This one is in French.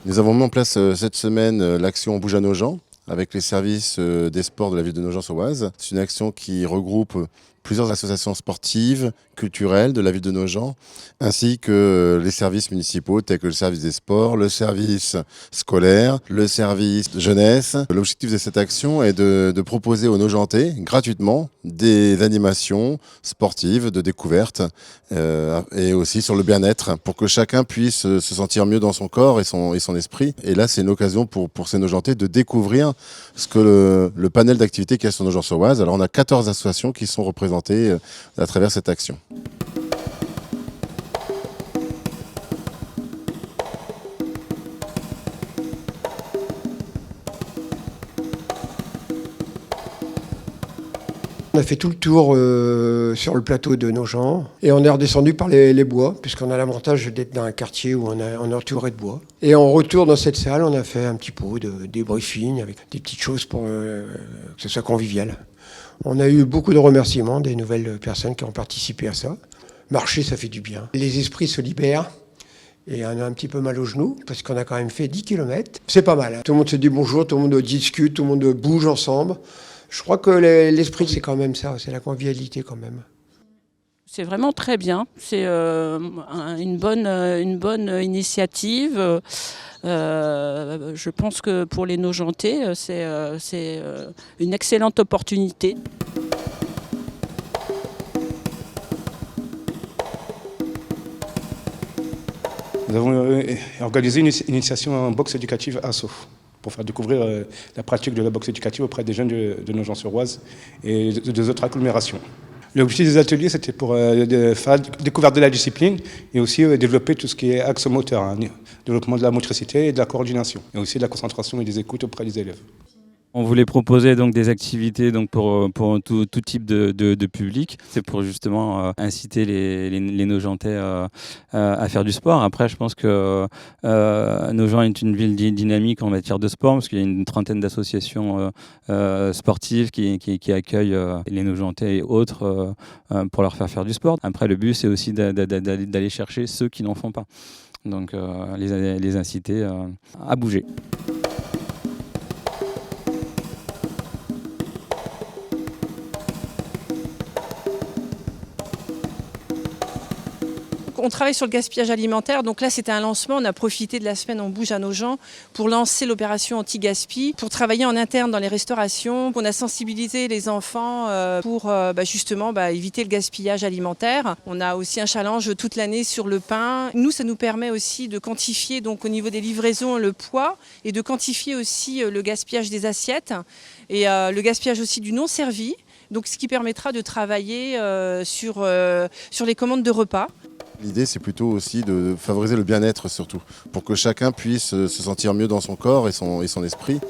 Nous avons mis en place cette semaine l'action On bouge à Nogent avec les services des sports de la ville de Nogent-sur-Oise. C'est une action qui regroupe plusieurs associations sportives, culturelles de la ville de Nogent, ainsi que les services municipaux tels que le service des sports, le service scolaire, le service de jeunesse. L'objectif de cette action est de proposer aux Nogentais gratuitement des animations sportives de découverte et aussi sur le bien-être pour que chacun puisse se sentir mieux dans son corps et son esprit. Et là, c'est une occasion pour ces Nogentais de découvrir ce que le panel d'activités qu'il y a sur Nogent-sur-Oise. Alors, on a 14 associations qui sont représentées à travers cette action. On a fait tout le tour sur le plateau de Nogent et on est redescendu par les bois, puisqu'on a l'avantage d'être dans un quartier où on est entouré de bois. Et en retour dans cette salle, on a fait un petit pot de débriefing avec des petites choses pour que ce soit convivial. On a eu beaucoup de remerciements des nouvelles personnes qui ont participé à ça. Marcher, ça fait du bien. Les esprits se libèrent. Et on a un petit peu mal aux genoux, parce qu'on a quand même fait 10 km. C'est pas mal. Tout le monde se dit bonjour, tout le monde discute, tout le monde bouge ensemble. Je crois que l'esprit, c'est quand même ça, c'est la convivialité quand même. C'est vraiment très bien. C'est une bonne initiative. Je pense que pour les Nogentais, c'est une excellente opportunité. Nous avons organisé une initiation en boxe éducative à Sceaux pour faire découvrir la pratique de la boxe éducative auprès des jeunes de Nogent-sur-Oise et des autres agglomérations. L'objectif des ateliers, c'était pour faire découverte de la discipline et aussi développer tout ce qui est axe moteur, développement de la motricité et de la coordination, et aussi de la concentration et des écoutes auprès des élèves. On voulait proposer donc des activités donc pour tout type de public. C'est pour justement inciter les Nogentais à faire du sport. Après, je pense que Nogent est une ville dynamique en matière de sport parce qu'il y a une trentaine d'associations sportives qui accueillent les Nogentais et autres pour leur faire du sport. Après, le but, c'est aussi d'aller chercher ceux qui n'en font pas. Donc, les inciter à bouger. On travaille sur le gaspillage alimentaire, donc là c'était un lancement, on a profité de la semaine On bouge à Nogent pour lancer l'opération anti-gaspi, pour travailler en interne dans les restaurations. On a sensibilisé les enfants pour justement éviter le gaspillage alimentaire. On a aussi un challenge toute l'année sur le pain. Nous, ça nous permet aussi de quantifier donc au niveau des livraisons le poids et de quantifier aussi le gaspillage des assiettes et le gaspillage aussi du non servi. Donc ce qui permettra de travailler sur les commandes de repas. L'idée, c'est plutôt aussi de favoriser le bien-être surtout, pour que chacun puisse se sentir mieux dans son corps et son esprit.